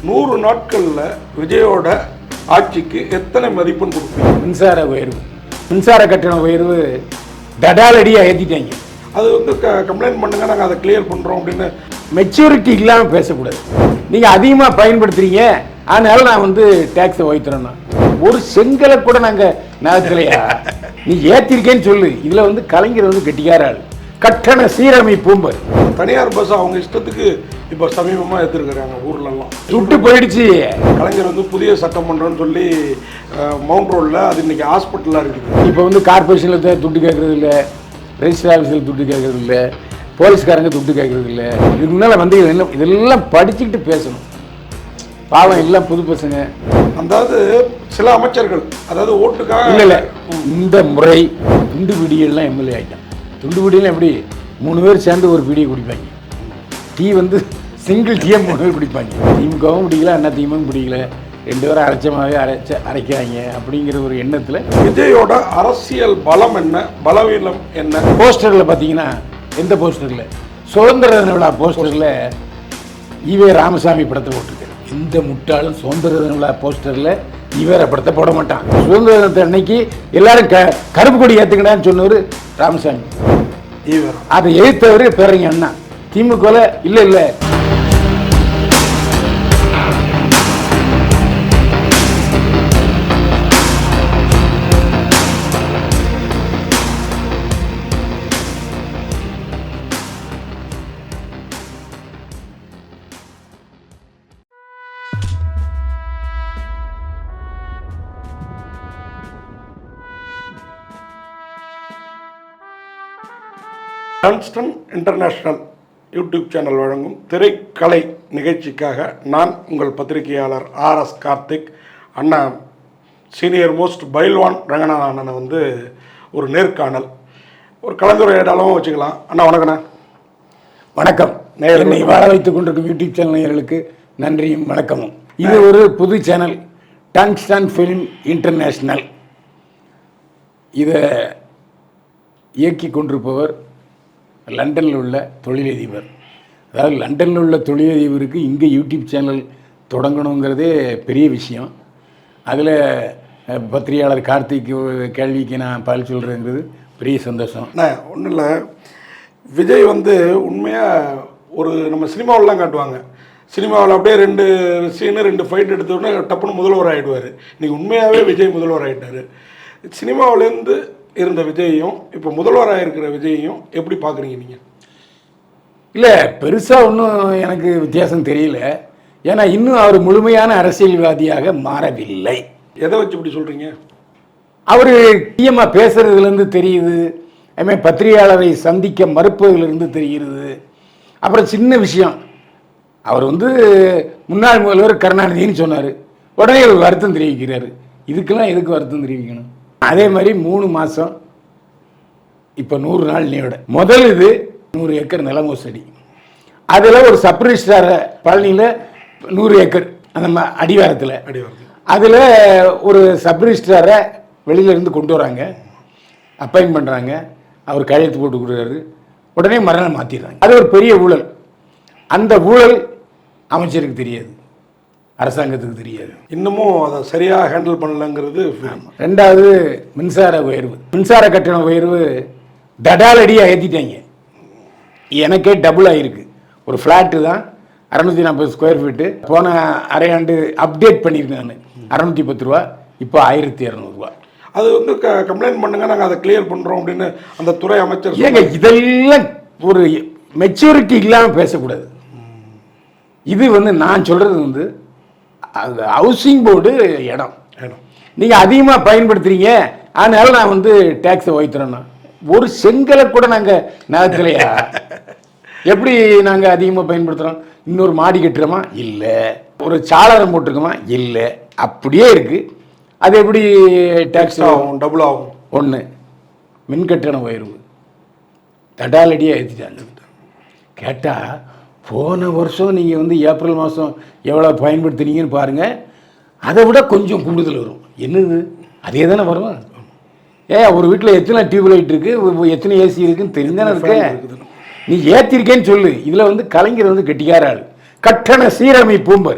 100 நாட்களில் விஜயோட ஆட்சிக்கு எத்தனை மதிப்பெண் கொடுப்பீங்க? மின்சார உயர்வு, மின்சார கட்டண உயர்வு தடாலடியாக ஏற்றிட்டாங்க. அது வந்து கம்ப்ளைண்ட் பண்ணுங்க, நாங்கள் அதை கிளியர் பண்ணுறோம் அப்படின்னு. மெச்சூரிட்டி இல்லாமல் பேசக்கூடாது. நீங்கள் அதிகமாக பயன்படுத்துறீங்க, அதனால நான் வந்து டேக்ஸை உயர்த்துறேன்னா ஒரு செங்கலை கூட நாங்கள் நகர்த்தலையா? நீ ஏற்றிருக்கேன்னு சொல்லு. இதில் வந்து கலைஞர் வந்து கெட்டிக்கார ஆள். கட்டண சீரமைப்பு தனியார் பஸ் அவங்க இஷ்டத்துக்கு இப்போ சமீபமாக எடுத்துருக்குறாங்க ஊர்லலாம். சுட்டு போயிடுச்சு. கலைஞர் வந்து புதிய சட்டமன்றம்னு சொல்லி மவுண்ட் ரோடில் அது இன்னைக்கு ஹாஸ்பிட்டலாக இருக்குது. இப்போ வந்து கார்பரேஷனில் துட்டு கேட்கறது இல்லை, ரெஜிஸ்டர் ஆஃபீஸில் துட்டு கேட்கறது இல்லை, போலீஸ்காரங்க துட்டு கேட்கறது இல்லை. இதுக்கு முன்னால் வந்து இதெல்லாம் படிச்சுக்கிட்டு பேசணும். பாவம் எல்லாம் புது பசங்க. அதாவது சில அமைச்சர்கள் அதாவது ஓட்டுக்காக இல்லை இந்த முறை துண்டு பிடியெல்லாம் எம்எல்ஏ ஆகிட்டான். துண்டு பிடியெல்லாம் எப்படி 3 பேர் சேர்ந்து ஒரு பிடியை குடிப்பாங்க. டீ வந்து சிங்கிள் டீயை 3 பேர் குடிப்பாங்க. திமுகவும் பிடிக்கல, அண்ணா திமுகவும் பிடிக்கல, 2 பேரும் அரைச்சமாகவே அரைக்கிறாங்க அப்படிங்கிற ஒரு எண்ணத்தில் விஜயோட அரசியல் பலம் என்ன, பலவீனம் என்ன? போஸ்டரில் பார்த்தீங்கன்னா எந்த போஸ்டரில் சுதந்திர தின விழா போஸ்டரில் ஈவே ராமசாமி படத்தை போட்டிருக்காரு. இந்த முட்டாளும் சுதந்திர தின விழா போஸ்டரில் ஈவேர படத்தை போட மாட்டான். சுதந்திர தினத்தை அன்னைக்கு எல்லாரும் கருப்பு கொடி ஏற்றுக்கிட்டான்னு சொன்னவர் ராமசாமி. அதை எதிர்த்தவர் பேரங்க அண்ணா. திமுக இல்லை இல்லை டான்ஸ்டன் இன்டர்நேஷ்னல் யூடியூப் சேனல் வழங்கும் திரைக்கலை நிகழ்ச்சிக்காக நான் உங்கள் பத்திரிகையாளர் ஆர்எஸ் கார்த்திக். அண்ணா சீனியர் மோஸ்ட் பைல்வான் ரங்கநாத அண்ணனை வந்து ஒரு நேர்காணல், ஒரு கலந்துரையாடலும் வச்சுக்கலாம். அண்ணா வணக்கண்ணா. வணக்கம். என்னை வாழ வைத்துக் கொண்டிருக்கும் யூடியூப் சேனல் நேயர்களுக்கு நன்றியும் வணக்கமும். இது ஒரு புது சேனல், டான்ஸ்டன் ஃபிலிம் இன்டர்நேஷ்னல். இதை இயக்கி கொண்டிருப்பவர் லண்டனில் உள்ள தொழிலதிபர். அதாவது லண்டனில் உள்ள தொழிலதிபருக்கு இங்கே யூடியூப் சேனல் தொடங்கணுங்கிறதே பெரிய விஷயம். அதில் பத்திரிகையாளர் கார்த்திக் கேள்விக்கு நான் பதில் சொல்கிறேங்கிறது பெரிய சந்தோஷம். ஒன்றும் இல்லை, விஜய் வந்து உண்மையாக ஒரு நம்ம சினிமாவிலாம் காட்டுவாங்க. சினிமாவில் அப்படியே 2 சீனு 2 ஃபைட் எடுத்தோடனே டப்புன்னு முதல்வர் ஆகிடுவார். இன்றைக்கி உண்மையாகவே விஜய் முதல்வர் ஆகிட்டார். சினிமாவிலேருந்து இருந்த விஜயையும் இப்போ முதல்வராக இருக்கிற விஜயையும் எப்படி பார்க்குறீங்க நீங்கள்? இல்லை, பெருசாக ஒன்றும் எனக்கு வித்தியாசம் தெரியல. ஏன்னா இன்னும் அவர் முழுமையான அரசியல்வாதியாக மாறவில்லை. எதை வச்சு இப்படி சொல்கிறீங்க? அவர் டிஎம்மாக பேசுகிறதுலேருந்து தெரியுது, அதுமாதிரி பத்திரிகையாளரை சந்திக்க மறுப்பதிலிருந்து தெரிகிறது. அப்புறம் சின்ன விஷயம், அவர் வந்து முன்னாள் முதல்வர் கருணாநிதினு சொன்னார், உடனே ஒரு வருத்தம் தெரிவிக்கிறார். இதுக்கெல்லாம் எதுக்கு வருத்தம் தெரிவிக்கணும்? அதே மாதிரி 3 மாதம் இப்போ 100 நாள் நீட முதல் இது 100 ஏக்கர் நில மோசடி. அதில் ஒரு சப் ரிஜிஸ்ட்ராரை பழனியில் 100 ஏக்கர் அந்த அடிவாரத்தில் அதில் ஒரு சப் ரிஜிஸ்ட்ராரை வெளியிலேருந்து கொண்டு வராங்க, அப்பாயின்ட் பண்ணுறாங்க, அவர் கையெழுத்து போட்டு கொடுக்குறாரு, உடனே மரணம் மாற்றிடுறாங்க. அது ஒரு பெரிய ஊழல். அந்த ஊழல் அமைச்சருக்கு தெரியாது, அரசாங்கத்துக்கு தெரியாது. இன்னமும் அதை சரியாக ஹேண்டில் பண்ணலங்கிறது. 2வது மின்சார உயர்வு, மின்சார கட்டண உயர்வு தடாலடியாக ஏற்றிட்டாங்க. எனக்கே டபுள் ஆகிருக்கு. ஒரு ஃப்ளாட்டு தான் 640 ஸ்கொயர் ஃபீட்டு. போன அரையாண்டு அப்டேட் பண்ணியிருக்கேன் நான், 610 ரூபா, இப்போ 1200 ரூபா. அது வந்து கம்ப்ளைண்ட் பண்ணுங்க, நாங்கள் அதை கிளியர் பண்ணுறோம் அப்படின்னு அந்த துறை அமைச்சர். ஏங்க இதெல்லாம் ஒரு மெச்சூரிட்டி இல்லாமல் பேசக்கூடாது. இது வந்து நான் சொல்கிறது வந்து அது ஹவுசிங் போர்டு இடம். நீங்கள் அதிகமாக பயன்படுத்துறீங்க, அதனால நான் வந்து டேக்ஸை உயர்த்துறேன்னா ஒரு செங்கலை கூட நாங்கள் நகர்த்தலையா? எப்படி நாங்கள் அதிகமாக பயன்படுத்துகிறோம்? இன்னொரு மாடி கட்டுறோமா? இல்லை. ஒரு சாளரம் போட்டிருக்கோமா? இல்லை. அப்படியே இருக்குது. அது எப்படி டேக்ஸ் ஆகும்? டபுள் ஆகும். 1 மின்கட்டண உயர்வு தடாலடியாக ஏற்றிட்டாங்க. கேட்டால் போன வருஷம் நீங்கள் வந்து ஏப்ரல் மாதம் எவ்வளோ பயன்படுத்துனீங்கன்னு பாருங்கள், அதை விட கொஞ்சம் கூடுதல் வரும். என்னது? அதே தானே வரும். ஒரு வீட்டில் எத்தனை டியூப்லைட் இருக்குது, எத்தனை ஏசி இருக்குன்னு தெரிஞ்சானே இருக்கு. நீ ஏற்றிருக்கேன்னு சொல்லு. இதில் வந்து கலைஞர் வந்து கெட்டிக்கார ஆள். கட்டண சீரமைப்பு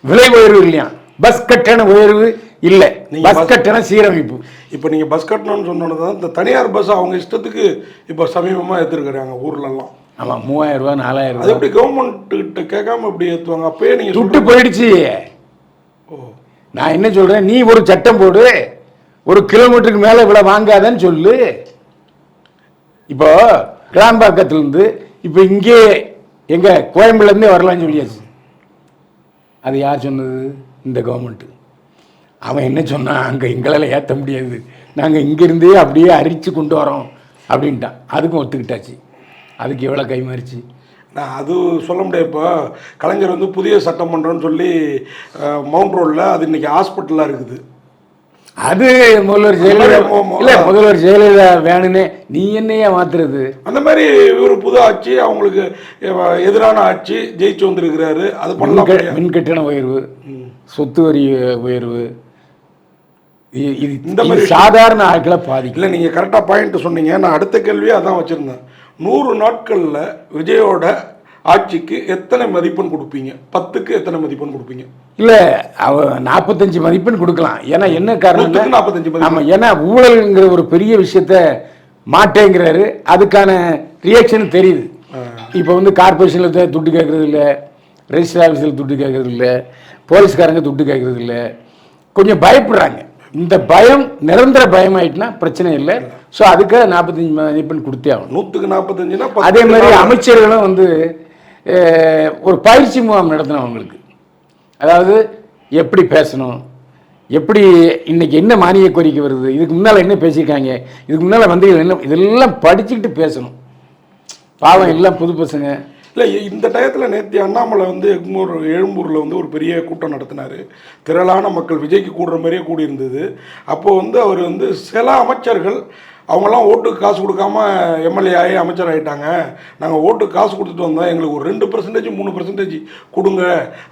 விலை உயர்வு இல்லையா, பஸ் கட்டண உயர்வு இல்லை, பஸ் கட்டண சீரமைப்பு. இப்போ நீங்கள் பஸ் கட்டணம்னு சொன்னது தான் இந்த தனியார் பஸ் அவங்க இஷ்டத்துக்கு இப்போ சமீபமாக ஏற்றுருக்குறாங்க ஊர்லலாம். ஆமாம், 3000 ரூபா 4000 ரூபா. அது எப்படி கவர்மெண்ட் கிட்ட கேட்காம எப்படி ஏற்றுவாங்க? அப்பயே நீங்கள் துட்டு போயிடுச்சு. ஓ, நான் என்ன சொல்றேன், நீ ஒரு சட்டம் போடு, ஒரு கிலோமீட்டருக்கு மேலே இவ்வளோ வாங்காதன்னு சொல்லு. இப்போ கிளாம்பாக்கத்துலேருந்து இப்போ இங்கே எங்கள் கோயம்புலேருந்தே வரலான்னு சொல்லியாச்சு. அது யார் சொன்னது? இந்த கவர்மெண்ட்டு. அவன் என்ன சொன்னான், அங்கே எங்களால் ஏற்ற முடியாது, நாங்கள் இங்கேருந்தே அப்படியே அரித்து கொண்டு வரோம் அப்படின்ட்டான். அதுக்கும் ஒத்துக்கிட்டாச்சு. அதுக்கு எவ்வளோ கை மாறிச்சு? நான் அது சொல்ல முடியாது. இப்போ கலைஞர் வந்து புதிய சட்டமன்றம்னு சொல்லி மவுண்ட் ரோடில் அது இன்னைக்கு ஹாஸ்பிட்டலாக இருக்குது. அது முதல்வர் ஜெயலலிதா இல்லை, முதல்வர் ஜெயலலிதா வேணுன்னு நீ என்னையா மாத்துறது? அந்த மாதிரி ஒரு புது ஆட்சி, அவங்களுக்கு எதிரான ஆட்சி ஜெயிச்சு வந்திருக்கிறாரு. அது பண்ணலாம். மின் கட்டண உயர்வு, சொத்து வரி உயர்வு, இது இந்த மாதிரி சாதாரண ஆட்களை பாதிக்கல. இல்லை, நீங்கள் கரெக்டாக பாயிண்ட் சொன்னீங்க. நான் அடுத்த கேள்வியே அதான் வச்சுருந்தேன். 100 நாட்களில் விஜயோட ஆட்சிக்கு எத்தனை மதிப்பெண் கொடுப்பீங்க? 10க்கு எத்தனை மதிப்பெண் கொடுப்பீங்க? இல்லை, அவ 45 மதிப்பெண் கொடுக்கலாம். ஏன்னா என்ன காரணம்? 45. ஆமாம், ஏன்னா ஊழல்ங்கிற ஒரு பெரிய விஷயத்த மாட்டேங்கிறாரு. அதுக்கான ரியாக்ஷன் தெரியுது. இப்போ வந்து கார்பரேஷனில் துட்டு கேட்கறது இல்லை, ரெஜிஸ்டர் ஆஃபீஸில் துட்டு கேட்கறது இல்லை, போலீஸ்காரங்க துட்டு கேட்கறது இல்லை, கொஞ்சம் பயப்படுறாங்க. இந்த பயம் நிரந்தர பயம் ஆயிட்டுனா பிரச்சனை இல்லை. ஸோ அதுக்காக 45 மதிப்பெண் கொடுத்தே ஆகணும். 100க்கு 45னா அதே மாதிரி அமைச்சர்களும் வந்து ஒரு பயிற்சி முகாம் நடத்தணும் அவங்களுக்கு. அதாவது எப்படி பேசணும், எப்படி இன்னைக்கு என்ன மானிய கோரிக்கை வருது, இதுக்கு முன்னால் என்ன பேசியிருக்காங்க, இதுக்கு முன்னால் மந்திரிகள் என்ன, இதெல்லாம் படிச்சுக்கிட்டு பேசணும். பாவம் எல்லாம் புது பசங்க. இல்லை, இந்த டயத்தில் நேற்று அண்ணாமலை வந்து எழும்பூரில் வந்து ஒரு பெரிய கூட்டம் நடத்தினார். திரளான மக்கள் விஜய்க்கு கூடுற மாதிரியே கூடியிருந்தது. அப்போது வந்து அவர் வந்து சில அமைச்சர்கள் அவங்கெல்லாம் ஓட்டுக்கு காசு கொடுக்காம எம்எல்ஏ ஆகி அமைச்சர் ஆகிட்டாங்க, நாங்கள் ஓட்டுக்கு காசு கொடுத்துட்டு வந்தோம், எங்களுக்கு ஒரு 2% 3% கொடுங்க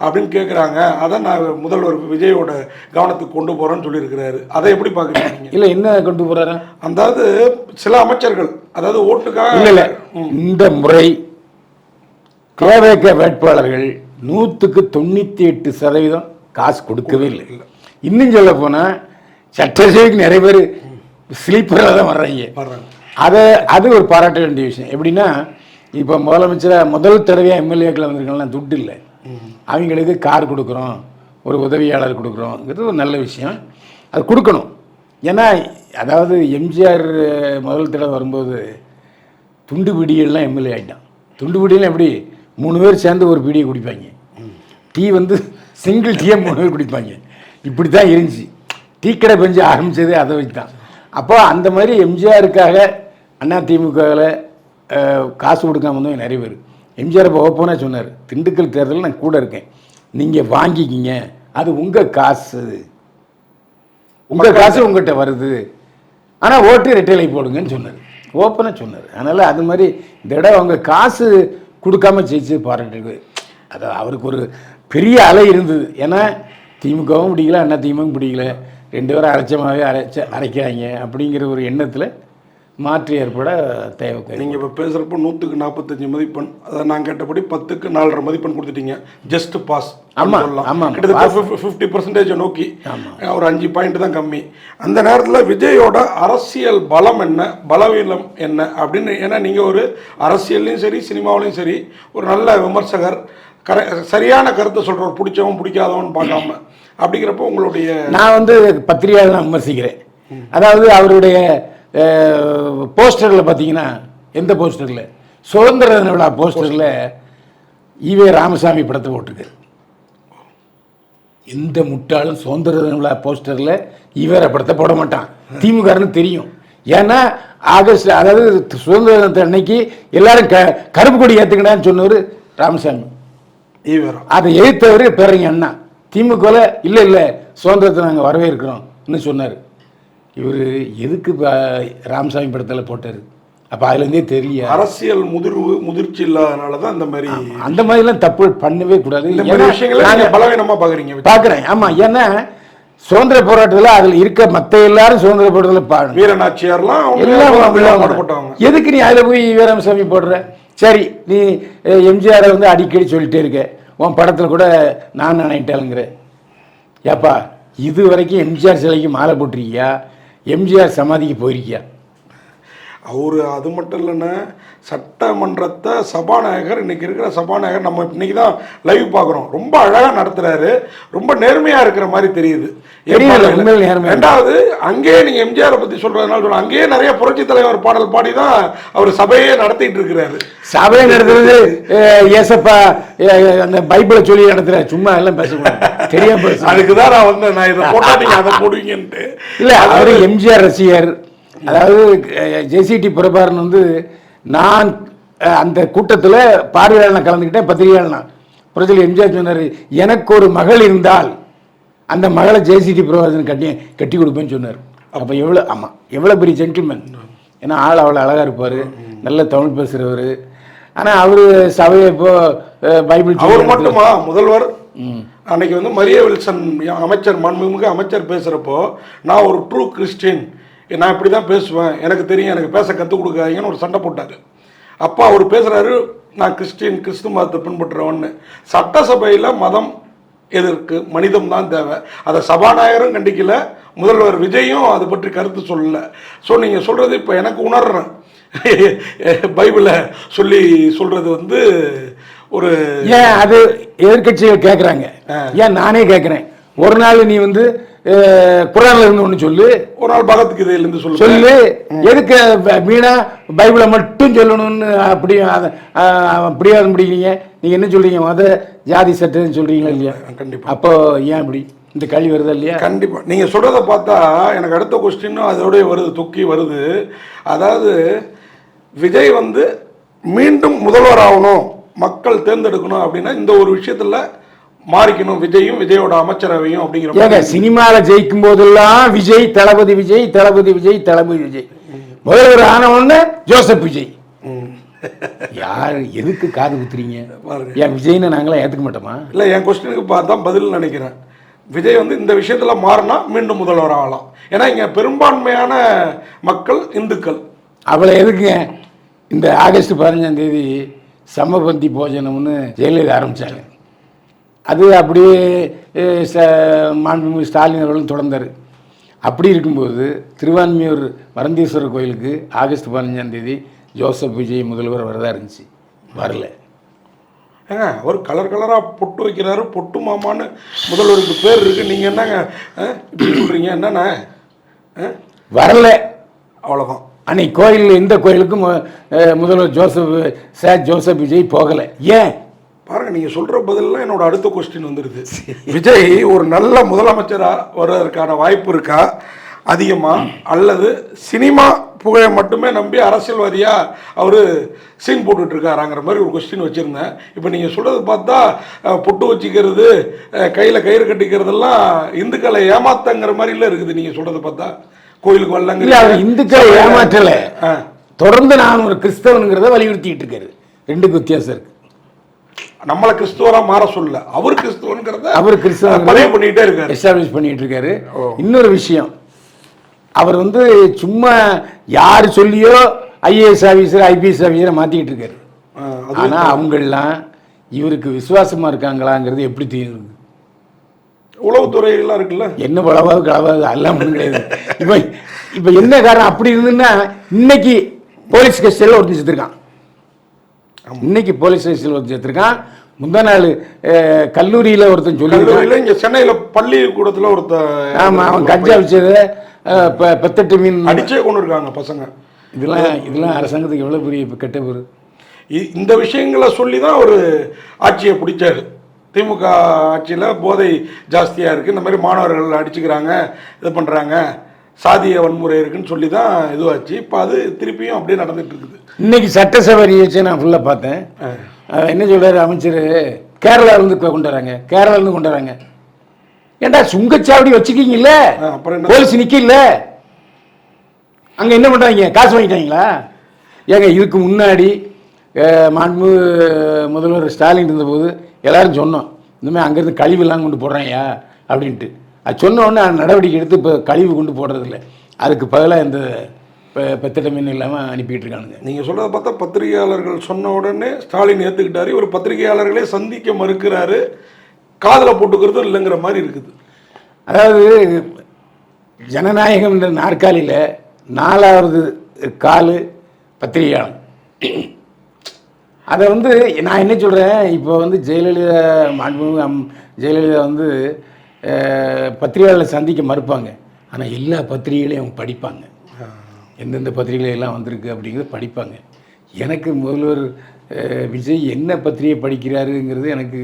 அப்படின்னு கேட்குறாங்க. அதான் நான் முதல்வர் விஜயோட கவனத்துக்கு கொண்டு போகிறேன்னு சொல்லியிருக்கிறாரு. அதை எப்படி பார்க்குறீங்க? இல்லை, என்ன கொண்டு போகிறாரு? அதாவது சில அமைச்சர்கள், அதாவது ஓட்டுக்காக இல்லை, இந்த முறை தேவைக்க வேட்பாளர்கள் 100க்கு 98% காசு கொடுக்கவே இல்லை. இன்னும் சொல்ல போனால் சட்டசபைக்கு நிறைய பேர் ஸ்லீப்பராக தான் வர்றாங்க. அது ஒரு பாராட்ட வேண்டிய விஷயம். எப்படின்னா, இப்போ முதலமைச்சராக முதல் தடவையாக எம்எல்ஏக்கள் வந்திருக்கலாம், துட்டு இல்லை, அவங்களுக்கு கார் கொடுக்குறோம், ஒரு உதவியாளர் கொடுக்குறோங்கிறது ஒரு நல்ல விஷயம். அது கொடுக்கணும். ஏன்னா அதாவது எம்ஜிஆர் முதல் தடவை வரும்போது துண்டு பிடிகள்லாம் எம்எல்ஏ ஆகிட்டான். துண்டு பிடிலாம் எப்படி 3 பேர் சேர்ந்து ஒரு பீடியை குடிப்பாங்க. டீ வந்து சிங்கிள் டீயை 3 பேர் குடிப்பாங்க. இப்படி தான் இருந்துச்சு. டீ கடை பெஞ்சு ஆரம்பித்ததே அதை வச்சு தான். அப்போ அந்த மாதிரி எம்ஜிஆருக்காக அதிமுகவில் காசு கொடுக்காம வந்தவங்க நிறைய பேர். எம்ஜிஆர் இப்போ ஓப்பனாக சொன்னார், திண்டுக்கல் தேர்தலில் நான் கூட இருக்கேன், நீங்கள் வாங்கிக்கிங்க, அது உங்கள் காசு, உங்கள் காசு உங்கள்கிட்ட வருது, ஆனால் ஓட்டு ரெட்டைலை போடுங்கன்னு சொன்னார், ஓப்பனாக சொன்னார். அதனால் அது மாதிரி இந்த இடம் அவங்க காசு கொடுக்காம ஜெயிச்சு பாராட்டுறது. அது அவருக்கு ஒரு பெரிய அலை இருந்தது. ஏன்னா திமுகவும் பிடிக்கல, திமுகவும் பிடிக்கல, 2 பேரும் அரைச்சமாகவே அரைக்கிறாங்க அப்படிங்கிற ஒரு எண்ணத்தில் மாற்று ஏற்பட தேவை. நீங்கள் இப்போ பேசுகிறப்போ 100க்கு 45 மதிப்பெண், அதை நான் கேட்டபடி 10க்கு 4.5 மதிப்பெண் கொடுத்துட்டீங்க. Just pass. ஆமாம், கிட்டத்தட்ட 50% நோக்கி ஒரு 5 பாயிண்ட் தான் கம்மி. அந்த நேரத்தில் விஜயோட அரசியல் பலம் என்ன, பலவீனம் என்ன அப்படின்னு, ஏன்னா நீங்கள் ஒரு அரசியல்லையும் சரி சினிமாவிலையும் சரி ஒரு நல்ல விமர்சகர், சரியான கருத்தை சொல்கிறவர், பிடிச்சவன் பிடிக்காதவன் பார்க்காம, அப்படிங்கிறப்ப உங்களுடைய நான் வந்து பத்திரிகையாளர் தான் விமர்சிக்கிறேன். அதாவது அவருடைய போஸ்டரில் பார்த்தீங்கன்னா, எந்த போஸ்டரில், சுதந்திர தின விழா போஸ்டரில் ஈவே ராமசாமி படத்தை போட்டிருக்காரு. எந்த முட்டாளும் சுதந்திர தின விழா போஸ்டரில் ஈவேரா படத்தை போட மாட்டான், திமுகன்னு தெரியும். ஏன்னா ஆகஸ்ட், அதாவது சுதந்திர தினத்தை அன்னைக்கு எல்லாரும் கருப்பு கொடி ஏற்றுக்கிட்டான்னு சொன்னவர் ராமசாமி. ஈவேரா அதை எதிர்த்தவர் பேரறிஞர் அண்ணா. திமுகவில் இல்லை சுதந்திரத்தை நாங்கள் வரவேற்கிறோம்னு சொன்னார். இவர் எதுக்கு ராமசாமி படத்தில் போட்டார்? அப்போ அதுலேருந்தே தெரியல, அரசியல் முதிர்ச்சி இல்லாதனால தான் இந்த மாதிரி, அந்த மாதிரிலாம் தப்பு பண்ணவே கூடாது. இந்த மாதிரி விஷயங்களை நீங்கள் பலவீனமாக பார்க்குறீங்க. பார்க்குறேன். ஆமாம், ஏன்னா சுதந்திர போராட்டத்தில் அதில் இருக்க மற்ற எல்லாரும் சுதந்திர போராட்டத்தில் வீரநாச்சியார்லாம் எதுக்கு நீ அதில் போய் வீராமசாமி போடுற? சரி, நீ எம்ஜிஆரை வந்து அடிக்கடி சொல்லிட்டே இருக்க, உன் படத்தில் கூட நான் நினைட்டாளுங்கிற. ஏப்பா இது வரைக்கும் எம்ஜிஆர் சிலைக்கு மாலை போட்டிருக்கியா? எம்ஜிஆர் சமாதிக்கு போயிருக்கியா? அவர் அது மட்டும் இல்லைன்னா சட்டமன்றத்தை சபாநாயகர், இன்னைக்கு இருக்கிற சபாநாயகர் நம்ம இன்னைக்கு தான் லைவ் பார்க்குறோம், ரொம்ப அழகாக நடத்துகிறாரு, ரொம்ப நேர்மையாக இருக்கிற மாதிரி தெரியுது. ரெண்டாவது அங்கேயே நீங்கள் எம்ஜிஆரை பற்றி சொல்கிறதுனால சொல்ல, அங்கேயே நிறைய புரட்சி தலைவர் பாடல் பாடி தான் அவர் சபையே நடத்திட்டு இருக்கிறாரு. சபையை நடத்துறது ஏசப்பா அந்த பைபிளை சொல்லி நடத்துகிறார், சும்மா எல்லாம் பேசக்கூடாது, தெரியாம அதுக்கு தான் நான் வந்து நான் இதை போட்டால் நீங்கள் அதை போடுவீங்கன்ட்டு. இல்லை, அவர் எம்ஜிஆர் ரசிகர். அதாவது ஜேசிடி பிரபாகரன் வந்து நான் அந்த கூட்டத்தில் பார்வையாளர் கலந்துக்கிட்டேன், பத்திரிகையாளர். புரட்சியில் எம்ஜிஆர் சொன்னார், எனக்கு ஒரு மகள் இருந்தால் அந்த மகளை ஜேசிடி பிரபாகரன் கட்டி கொடுப்பேன்னு சொன்னார். அப்போ எவ்வளோ, ஆமாம், எவ்வளோ பெரிய ஜென்டில்மேன். ஏன்னா ஆள் அவ்வளோ அழகாக இருப்பார், நல்ல தமிழ் பேசுகிறவர். ஆனால் அவர் சபையை இப்போ பைபிள் அவர் மட்டுமா முதல்வர் அன்னைக்கு வந்து மரிய வில்சன் அமைச்சர், மாண்புமிகு அமைச்சர் பேசுகிறப்போ, நான் ஒரு ட்ரூ கிறிஸ்டின், நான் இப்படி தான் பேசுவேன், எனக்கு தெரியும், எனக்கு பேச கற்றுக் கொடுக்காதீங்கன்னு ஒரு சண்டை போட்டார். அப்போ அவர் பேசுகிறாரு, நான் கிறிஸ்டின், கிறிஸ்து மதத்தை பின்பற்றுறவன்னு. சட்டசபையில் மதம் எதற்கு, மனிதம் தான் தேவை. அதை சபாநாயகரும் கண்டிக்கல, முதல்வர் விஜயும் அதை பற்றி கருத்து சொல்லலை. ஸோ நீங்கள் சொல்கிறது இப்போ எனக்கு உணர்றேன், பைபிளை சொல்லி சொல்கிறது வந்து ஒரு ஏன் அது எதிர்கட்சிகள் கேட்குறாங்க, ஏன் நானே கேட்குறேன். ஒரு நாள் நீ வந்து குரான்ல இருந்து ஒன்று சொல்லு, ஒரு நாள் பகவத்கீதையிலிருந்து சொல்லு, எதுக்கு மீனா பைபிளை மட்டும் சொல்லணும்னு அப்படியே அப்படியே முடிக்கிறீங்க? நீங்க என்ன சொல்றீங்க, மத ஜாதி சட்டம்னு சொல்றீங்களா இல்லையா? கண்டிப்பா. அப்போ ஏன் அப்படி இந்த கேள்வி வருதா இல்லையா? கண்டிப்பா. நீங்க சொல்றதை பார்த்தா எனக்கு அடுத்த கொஸ்டினும் அதோடய வருது, தொக்கி வருது. அதாவது விஜய் வந்து மீண்டும் முதல்வர் ஆகணும், மக்கள் தேர்ந்தெடுக்கணும் அப்படின்னா இந்த ஒரு விஷயத்துல மாறிக்கணும், விஜயும் விஜயோட அமைச்சரவையும் அப்படிங்கிற. சினிமாவில் ஜெயிக்கும் போதெல்லாம் விஜய் தளபதி, விஜய் தளபதி, விஜய் தளபதி, விஜய். முதல்வர் ஆன உடனே ஜோசப் விஜய். யார் எதுக்கு காது குத்துறீங்க? ஏன் விஜய்னு நாங்களாம் ஏற்றுக்க மாட்டோமா? இல்லை, என் கொஸ்டினுக்கு பார்த்தா பதில் நினைக்கிறேன். விஜய் வந்து இந்த விஷயத்துல மாறினா மீண்டும் முதல்வர் ஆகலாம். ஏன்னா இங்க பெரும்பான்மையான மக்கள் இந்துக்கள். அவளை எதுக்குங்க இந்த ஆகஸ்ட் 15ஆம் தேதி சமபந்தி போஜனம்னு ஜெயலலிதா ஆரம்பிச்சாங்க. அது அப்படியே மாண்புமிகு ஸ்டாலின் அவர்களும் தொடர்ந்தார். அப்படி இருக்கும்போது திருவான்மியூர் வரந்தீஸ்வரர் கோயிலுக்கு ஆகஸ்ட் 15ஆம் தேதி ஜோசப் விஜய் முதல்வர் வரதா இருந்துச்சு, வரல. ஏங்க அவர் கலர் கலராக பொட்டு வைக்கிறாரு, பொட்டு மாமான்னு முதல்வருக்கு பேர் இருக்கு, நீங்கள் என்னங்க இப்படி சொல்கிறீங்க? என்னண்ணா வரல, அவ்வளோதான். அன்னைக்கு கோயில் எந்த கோயிலுக்கும் முதல்வர் ஜோசப் விஜய் போகலை. ஏன் பாருங்க, நீங்கள் சொல்கிற பதிலெலாம் என்னோட அடுத்த கொஸ்டின் வந்துடுது. விஜய் ஒரு நல்ல முதலமைச்சராக வர்றதுக்கான வாய்ப்பு இருக்கா அதிகமாக, அல்லது சினிமா புகழை மட்டுமே நம்பி அரசியல்வாதியாக அவர் சீன் போட்டுட்ருக்காராங்கிற மாதிரி ஒரு கொஸ்டின் வச்சுருந்தேன். இப்போ நீங்கள் சொல்கிறது பார்த்தா பொட்டு வச்சுக்கிறது, கையில் கயிறு கட்டிக்கிறதெல்லாம் இந்துக்களை ஏமாத்தங்கிற மாதிரிலாம் இருக்குது. நீங்கள் சொல்கிறத பார்த்தா கோயிலுக்கு வரலங்க, இந்துக்களை ஏமாற்றலை, தொடர்ந்து நான் ஒரு கிறிஸ்தவனுங்கிறத வலியுறுத்திட்டு இருக்காரு. ரெண்டுக்கு வித்தியாசம் இருக்குது. நம்மளை கிறிஸ்துவரா மாற சொல்ல, அவர் கிறிஸ்துவங்கிறத அவர் கிறிஸ்துவ பண்ணிட்டே இருக்காரு, எஸ்டாப்ளிஷ் பண்ணிட்டு இருக்காரு. இன்னொரு விஷயம், அவர் வந்து சும்மா யார் சொல்லியோ ஐஏஎஸ் ஆஃபீஸர் ஐபிஎஸ் ஆஃபீஸரை மாற்றிக்கிட்டு இருக்காரு. ஆனால் அவங்கெல்லாம் இவருக்கு விசுவாசமாக இருக்காங்களாங்கிறது எப்படி தெரியுது? உளவுத்துறையெல்லாம் இருக்குல்ல, என்ன உளவாது களவாது எல்லாம் கிடையாது. இப்போ என்ன காரணம் அப்படி இருந்துன்னா, இன்னைக்கு போலீஸ் கஸ்டடியில் ஒருத்தர் செத்துருக்கான், இன்னைக்கு போலீஸ் ஸ்டேஷனில் ஒருத்தர் செத்துருக்கான். முந்தா நாள் கல்லூரியில் ஒருத்தன் சொல்லி, இங்கே சென்னையில் பள்ளிக்கூடத்தில் ஒருத்தர், ஆமாம், அவன் கஞ்சா வச்சதை பெத்தட்டு மீன் அடிச்சே கொண்டு இருக்காங்க பசங்க. இதெல்லாம் அரசாங்கத்துக்கு எவ்வளோ பெரிய கெட்ட பேர். இந்த விஷயங்களை சொல்லி தான் ஒரு ஆட்சியை பிடிச்சாரு. திமுக ஆட்சியில் போதை ஜாஸ்தியாக இருக்குது, இந்த மாதிரி மாணவர்கள் அடிச்சுக்கிறாங்க, இது பண்ணுறாங்க, சாதிய வன்முறை இருக்குன்னு சொல்லி தான் இதுவாச்சு. இப்போ அது திருப்பியும் அப்படியே நடந்துட்டு இருக்குது. இன்னைக்கு சட்டசபை நிகழ்ச்சியை நான் ஃபுல்லாக பார்த்தேன். என்ன சொல்கிறாரு அமைச்சர், கேரளாவிலேருந்து கொண்டு வராங்க, கேரளாவிலேருந்து கொண்டு வராங்க. ஏன்டா சுங்கச்சாவடி வச்சுக்கிங்கல்ல, அப்புறம் போலீஸ் நிற்கல, அங்கே என்ன பண்ணுறாங்க, காசு வாங்கிட்டாங்களா? ஏங்க இதுக்கு முன்னாடி மாண்பு முதல்வர் ஸ்டாலின் இருந்தபோது எல்லாரும் சொன்னோம், இந்தமாதிரி அங்கேருந்து கழிவுலாம் கொண்டு போடுறாங்கயா அப்படின்ட்டு. அது சொன்ன உடனே நடவடிக்கை எடுத்து இப்போ கழிவு கொண்டு போடுறதில்ல, அதுக்கு பதிலாக இந்த பெத்தடமின்னு இல்லாமல் அனுப்பிட்டு இருக்கானுங்க. நீங்கள் சொல்கிறத பார்த்தா பத்திரிகையாளர்கள் சொன்ன உடனே ஸ்டாலின் ஏற்றுக்கிட்டாரு, இவர் பத்திரிகையாளர்களே சந்திக்க மறுக்கிறாரு, காதில் போட்டுக்கிறதும் இல்லைங்கிற மாதிரி இருக்குது. அதாவது ஜனநாயகம் என்ற நாற்காலியில் 4வது கால் பத்திரிகையாளர். அதை வந்து நான் என்ன சொல்கிறேன், இப்போ வந்து ஜெயலலிதா ஜெயலலிதா வந்து பத்திரிகையாளர்களை சந்திக்க மறுப்பாங்க. ஆனால் எல்லா பத்திரிகைகளையும் அவங்க படிப்பாங்க, எந்தெந்த பத்திரிகைகளெல்லாம் வந்திருக்கு அப்படிங்கிறத படிப்பாங்க. எனக்கு முதல்வர் விஜய் என்ன பத்திரிகை படிக்கிறாருங்கிறது எனக்கு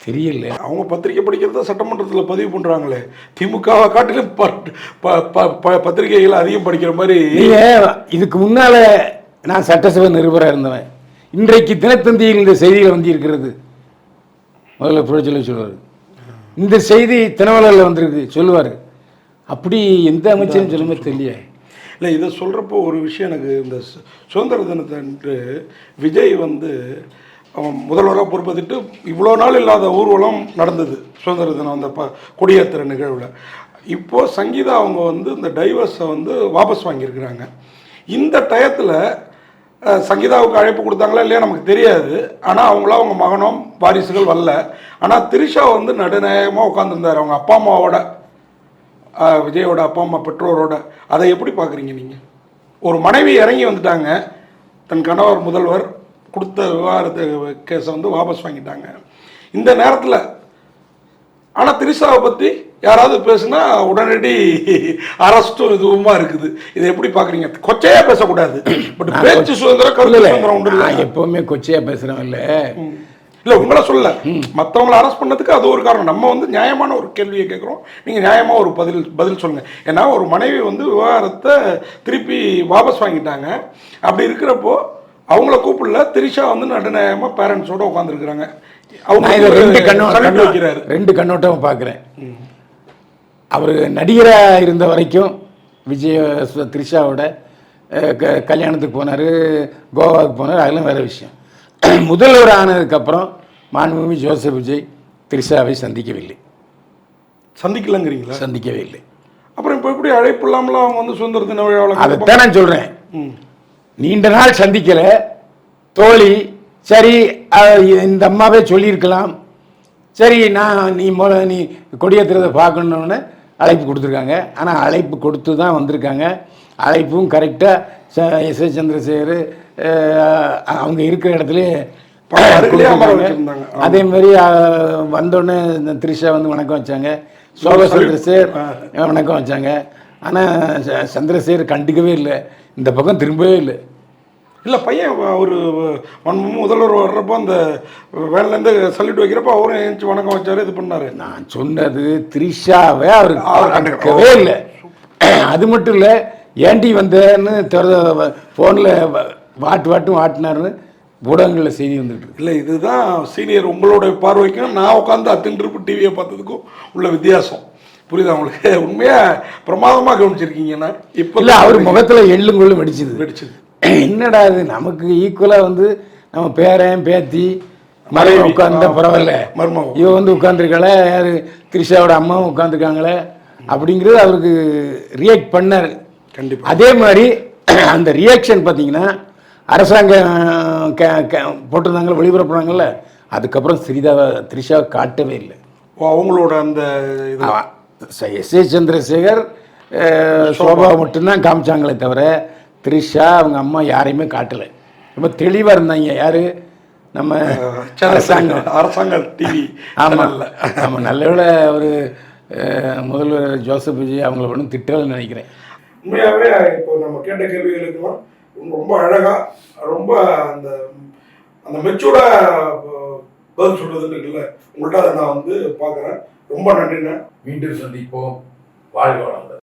தெரியல. அவங்க பத்திரிகை படிக்கிறத சட்டமன்றத்தில் பதிவு பண்ணுறாங்களே, திமுகவை காட்டிலும் பத்திரிகைகள் அதிகம் படிக்கிற மாதிரி. இதுக்கு முன்னால் நான் சட்டசபை நிருபராக இருந்தவன். இன்றைக்கு தினத்தந்தியில் இந்த செய்திகள் வந்து இருக்கிறது. முதல்ல புரட்சியில் சொல்லுவார், இந்த செய்தி தினமலரில் வந்திருக்கு சொல்லுவார். அப்படி எந்த அமைச்சரும் சொல்லுமே தெரியல. இல்லை, இதை சொல்கிறப்போ ஒரு விஷயம் எனக்கு, இந்த சுதந்திர தினத்தன்று விஜய் வந்து அவன் முதல்வராக பொறுப்பேற்றுட்டு இவ்வளோ நாள் இல்லாத ஊர்வலம் நடந்தது சுதந்திர தினம் அந்த கொடியேற்றுற நிகழ்வில். இப்போது சங்கீதா அவங்க வந்து இந்த டைவர்ஸை வந்து வாபஸ் வாங்கியிருக்கிறாங்க. இந்த டயத்தில் சங்கீதாவுக்கு அழைப்பு கொடுத்தாங்களா இல்லையா நமக்கு தெரியாது. ஆனால் அவங்களாம் அவங்க மகனும் வாரிசுகள் வரல. ஆனால் திரிஷா வந்து நடுநாயகமாக உட்காந்துருந்தார் அவங்க அப்பா அம்மாவோட, விஜயோட அப்பா அம்மா பெற்றோரோட. அதை எப்படி பார்க்குறீங்க நீங்கள்? ஒரு மனைவி இறங்கி வந்துட்டாங்க, தன் கணவர் முதல்வர் கொடுத்த விவாகரத்து கேஸை வந்து வாபஸ் வாங்கிட்டாங்க இந்த நேரத்தில். ஆனால் திரிஷாவை பற்றி யாராவது பேசுனா உடனடி அரஸ்டும் இதுவுமா இருக்குது. இதை எப்படி பார்க்குறீங்க? கொச்சையாக பேசக்கூடாது, பட் பேச்சு சுதந்திரம் கருத்து சுதந்திரம் உண்டு இல்லை. எப்போவுமே கொச்சையாக பேசுகிறோம் இல்லை. இல்லை உங்களை சொல்ல, மற்றவங்களை அரெஸ்ட் பண்ணதுக்கு அது ஒரு காரணம். நம்ம வந்து நியாயமான ஒரு கேள்வியை கேட்குறோம், நீங்கள் நியாயமாக ஒரு பதில் சொல்லுங்கள். ஏன்னா ஒரு மனைவி வந்து விவாகரத்தை திருப்பி வாபஸ் வாங்கிட்டாங்க. அப்படி இருக்கிறப்போ அவங்கள கூப்பிடல, திரிஷா வந்து நடுநாயகமாக பேரண்ட்ஸோட உட்காந்துருக்குறாங்க. அவங்க ரெண்டு கண்ணோட்டம் பார்க்குறேன். அவர் நடிகராக இருந்த வரைக்கும் விஜய் திரிஷாவோட கல்யாணத்துக்கு போனார், கோவாவுக்கு போனார், அதெல்லாம் வேறு விஷயம். முதல்வர் ஆனதுக்கப்புறம் மாண்புமிகு ஜோசப் விஜய் திரிஷாவை சந்திக்கலைங்கிறீங்களா? சந்திக்கவே இல்லை. அப்புறம் இப்போ எப்படி அழைப்பு இல்லாமலாம் அவங்க வந்து சுதந்திர தின விழாவில்? அதைத்தான் நான் சொல்கிறேன். நீண்ட நாள் சந்திக்கலை தோழி. சரி, இந்த அம்மாவே சொல்லியிருக்கலாம். சரி, நீ கொடியேற்றுறதை பார்க்கணுன்னு அழைப்பு கொடுத்துருக்காங்க. ஆனால் அழைப்பு கொடுத்து தான் வந்திருக்காங்க. அழைப்பும் கரெக்டாக எஸ் ஏ சந்திரசேகர் அவங்க இருக்கிற இடத்துல அதே மாதிரி வந்தோடனே இந்த திரிஷா வந்து வணக்கம் வச்சாங்க, சோபா சந்திரசேகர் வணக்கம் வச்சாங்க. ஆனால் சந்திரசேகர் கண்டுக்கவே இல்லை, இந்த பக்கம் திரும்பவே இல்லை. இல்லை பையன் ஒரு முதல்வர் வர்றப்போ அந்த வேன்லேருந்து சல்யூட் வைக்கிறப்போ அவரும் எழுந்துச்சு வணக்கம் வச்சாரு, இது பண்ணார். நான் சொன்னது திரிஷாவை அவர் கண்டுக்கவே இல்லை. அது மட்டும் இல்லை, ஏண்டி வந்தேன்னு ஃபோனில் வாட்டினாருன்னு ஊடகங்களில் செய்தி வந்துட்டு. இல்லை, இதுதான் சீனியர் உங்களோட பார்வைக்கும் நான் உட்காந்து அத்தின்றிருப்பு டிவியை பார்த்ததுக்கும் உள்ள வித்தியாசம். புரியுதா உங்களுக்கு? உண்மையாக பிரமாதமாக கவனிச்சிருக்கீங்கன்னா இப்போ இல்லை, அவர் முகத்தில் எள்ளுங்கொள்ளும் வெடிச்சுது. என்னடா இது, நமக்கு ஈக்குவலாக வந்து நம்ம பேரன் பேத்தி மறைவு உட்கார்ந்தா பரவாயில்ல, இவ வந்து உட்காந்துருக்காளே, யார் திரிஷாவோட அம்மாவும் உட்காந்துருக்காங்களே அப்படிங்கிறது அவருக்கு ரியாக்ட் பண்ணார். கண்டிப்பாக. அதே மாதிரி அந்த ரியாக்ஷன் பார்த்தீங்கன்னா அரசாங்கம் போட்டிருந்தாங்களே, ஒளிபரப்புறாங்கல்ல, அதுக்கப்புறம் திரிஷாவை காட்டவே இல்லை. அவங்களோட அந்த எஸ் ஏ சந்திரசேகர் சோபா மட்டும்தான் காமிச்சாங்களே தவிர திரிஷா அவங்க அம்மா யாரையுமே காட்டலை. ரொம்ப தெளிவாக இருந்தாங்க. யார்? நம்ம அரசாங்கம் டிவி. ஆமாம், நம்ம நல்லவேளை ஒரு முதல்வர் ஜோசப் விஜய் அவங்கள ஒன்றும் திட்டலன்னு நினைக்கிறேன். உண்மையாகவே இப்போ நம்ம கேட்ட கேள்விகளுக்கெல்லாம் ரொம்ப அழகாக, ரொம்ப அந்த அந்த மெச்சூர்டாக பதில் சொல்றதுன்னு இருக்குல்ல, உங்கள்கிட்ட அதை நான் வந்து பார்க்குறேன். ரொம்ப நன்றிண்ணா. மீண்டும் சந்திப்போம். வாழ்க வளமுடன்.